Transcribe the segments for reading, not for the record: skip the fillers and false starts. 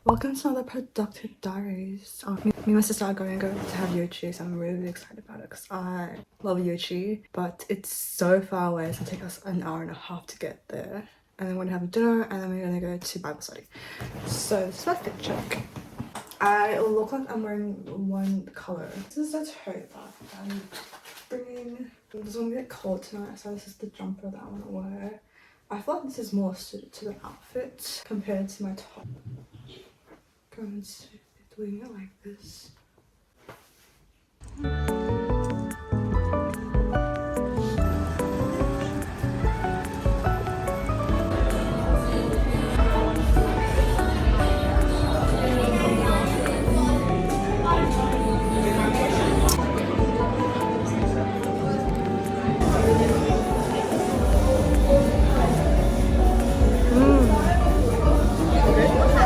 Welcome to another productive diaries. Me and my sister are going to have Yochi, so I'm really excited about it because I love Yochi, but it's so far away. It's gonna take us an hour and a half to get there, and then we're gonna have dinner, and then we're gonna go to Bible study. So this is my fit check. I look like I'm wearing one color. This is the tote bag I'm bringing. It's gonna get cold tonight, so this is the jumper that I want to wear. I feel like this is more suited to the outfit compared to my top. Going to be doing it like this.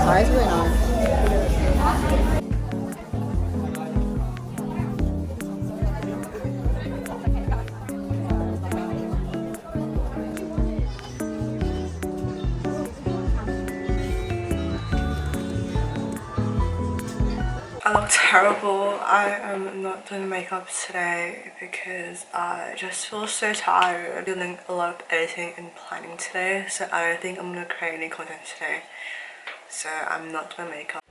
Sorry, it's really nice. I look terrible. I am not doing makeup today because I just feel so tired. I'm doing a lot of editing and planning today, so I don't think I'm gonna create any content today. So I'm not doing makeup.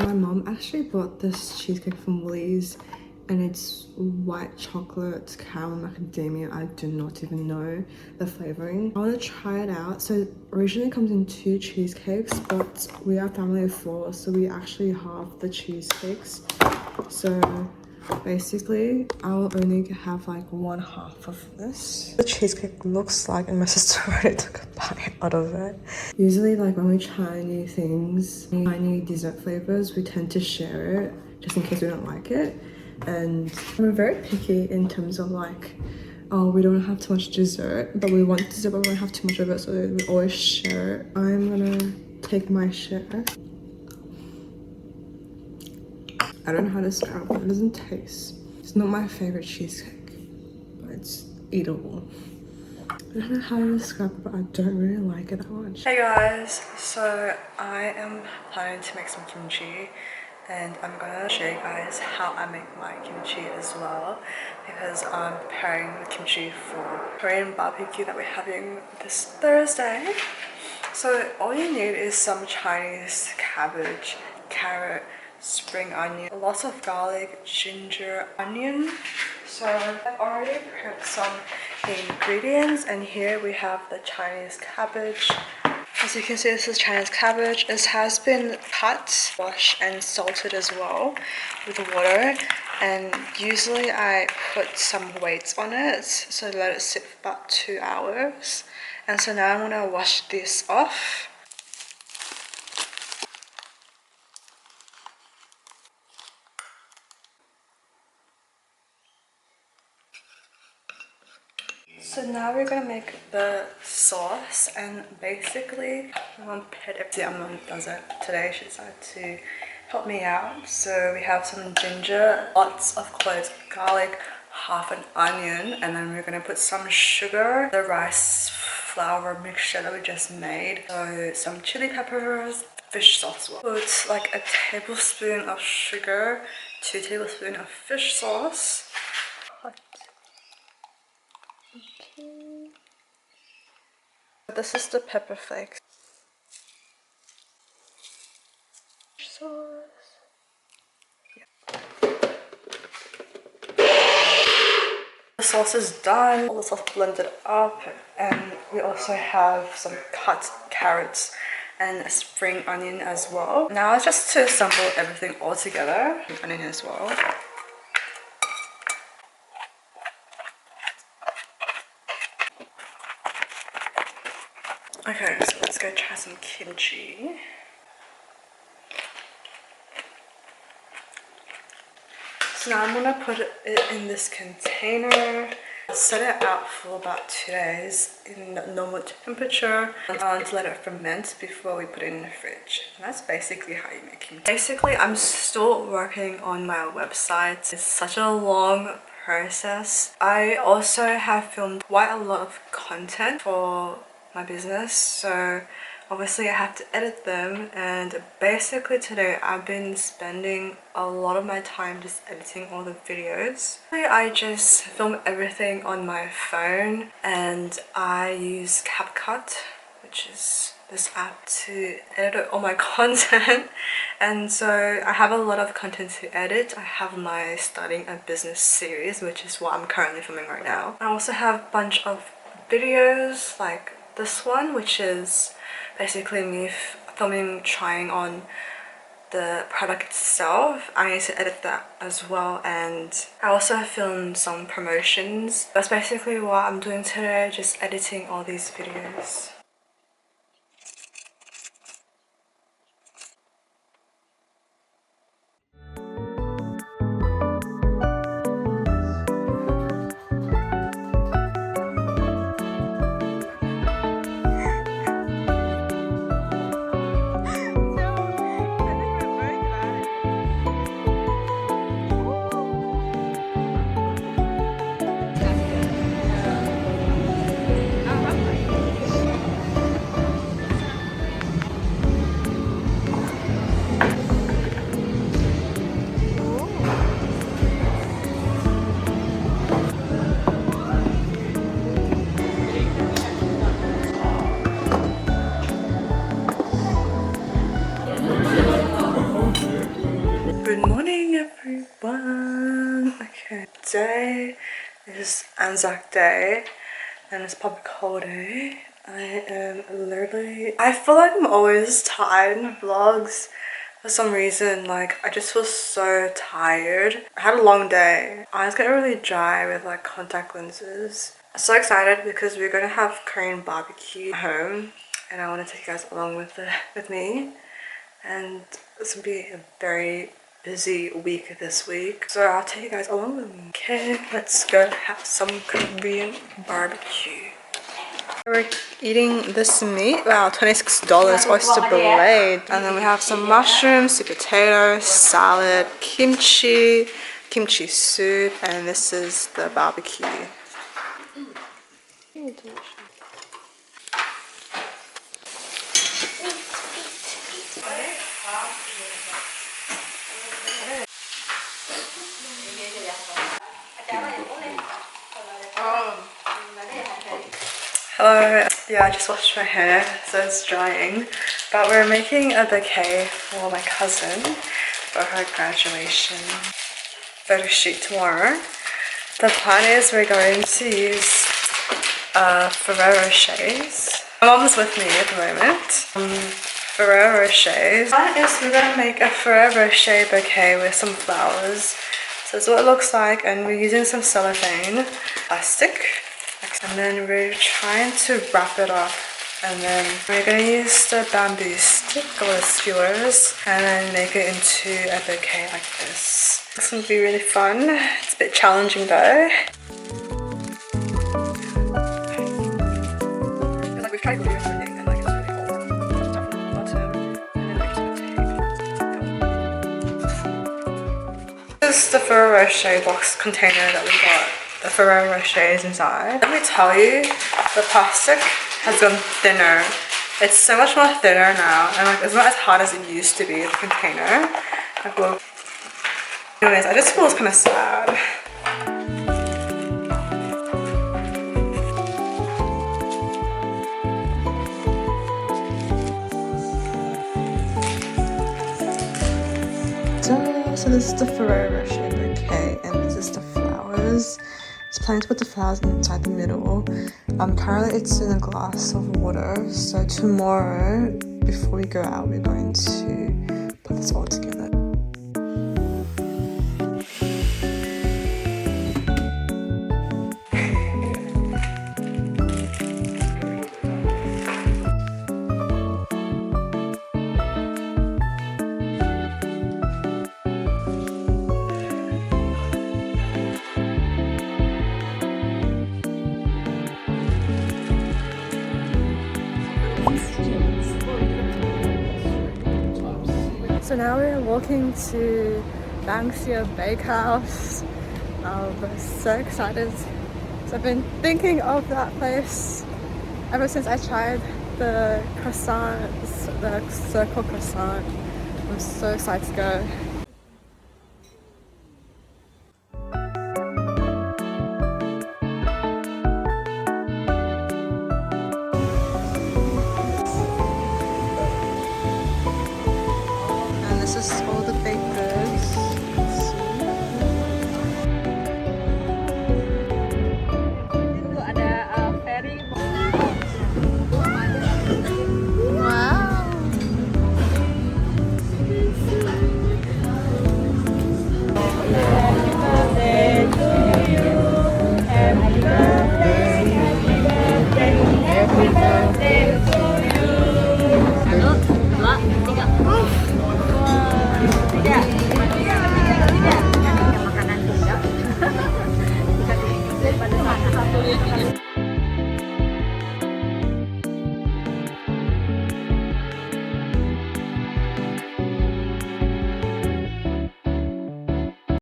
My mom actually bought this cheesecake from Woolies, and it's white chocolate caramel macadamia. I do not even know the flavoring. I want to try it out. So originally it comes in 2 cheesecakes, but we are a family of 4, so we actually halve the cheesecakes. So basically I'll only have like 1/2 of this. The cheesecake looks like, and my sister already took a bite out of it. Usually like when we try new things, try new dessert flavors, we tend to share it just in case we don't like it. And we're very picky in terms of like, oh, we don't have too much dessert, but we want dessert, but we don't have too much of it, so we always share it. I'm gonna take my share. I don't know how to describe it. It doesn't taste. It's not my favorite cheesecake, but it's eatable. I don't know how to describe it, but I don't really like it that much. Hey guys, so I am planning to make some kimchi, and I'm gonna show you guys how I make my kimchi as well, because I'm preparing the kimchi for Korean barbecue that we're having this Thursday. So all you need is some Chinese cabbage, carrot, spring onion, lots of garlic, ginger, onion. So I've already prepared some ingredients, and here we have the Chinese cabbage. As you can see, this is Chinese cabbage. It has been cut, washed, and salted as well with water. And usually I put some weights on it, so let it sit for about 2 hours. And so now I'm gonna wash this off. So now we're gonna make the sauce, and basically my mom does it today. She decided to help me out. So we have some ginger, lots of cloves of garlic, half an onion, and then we're gonna put some sugar, the rice flour mixture that we just made, so some chili peppers, fish sauce. Put like a tablespoon of sugar, 2 tablespoons of fish sauce. This is the pepper flakes. The sauce is done, all the sauce blended up, and we also have some cut carrots and a spring onion as well. Now it's just to assemble everything all together. Onion as well. Okay, so let's go try some kimchi. So now I'm gonna put it in this container, set it out for about 2 days in normal temperature to let it ferment before we put it in the fridge. And that's basically how you make kimchi. Basically, I'm still working on my website. It's such a long process. I also have filmed quite a lot of content for my business, so obviously I have to edit them, and basically today I've been spending a lot of my time just editing all the videos. I just film everything on my phone, and I use CapCut, which is this app, to edit all my content. And so I have a lot of content to edit. I have my starting a business series, which is what I'm currently filming right now. I also have a bunch of videos like this one, which is basically me filming trying on the product itself. I need to edit that as well, and I also filmed some promotions. That's basically what I'm doing today, just editing all these videos. Good morning, everyone. Okay, today is Anzac Day and it's public holiday. I feel like I'm always tired in vlogs for some reason. Like, I just feel so tired. I had a long day. Eyes get really dry with like contact lenses. I'm so excited because we're gonna have Korean barbecue at home, and I want to take you guys along with me. And this will be a very busy week this week, so I'll take you guys along with me. Okay, let's go have some Korean barbecue. We're eating this meat. Wow, $26 oyster blade. And then we have some mushrooms, sweet potatoes, salad, kimchi, kimchi soup, and this is the barbecue. Hello. Yeah, I just washed my hair, so it's drying. But we're making a bouquet for my cousin for her graduation photo shoot tomorrow. The plan is we're going to use Ferrero Rochers. My mom's with me at the moment. Ferrero Rochers. The plan is we're going to make a Ferrero Rocher bouquet with some flowers. So that's what it looks like, and we're using some cellophane plastic. And then we're trying to wrap it up, and then we're going to use the bamboo stick or the skewers and then make it into a bouquet like this. This will be really fun. It's a bit challenging though. Like, we've tried gluing everything and like it's really hard. Start from the bottom and then make it a tape. This is the Ferrero Rocher box container that we got. The Ferrero Rocher is inside. Let me tell you, the plastic has gone thinner. It's so much more thinner now, and like it's not as hard as it used to be, the container. Like, well, anyways, I just feel it's kind of sad. So this is the Ferrero Rocher bouquet, and this is the flowers. was planning to put the flowers inside the middle. Currently it's in a glass of water, so tomorrow before we go out we're going to put this all together. So now we're walking to Banksia Bakehouse. We're so excited. So I've been thinking of that place ever since I tried the croissants, the circle croissant. I'm so excited to go. This is all the baked goods. Wow. Happy birthday to you. Happy birthday, happy birthday, happy birthday to you. 1, 2, 3. Makanan juga. Daripada sana.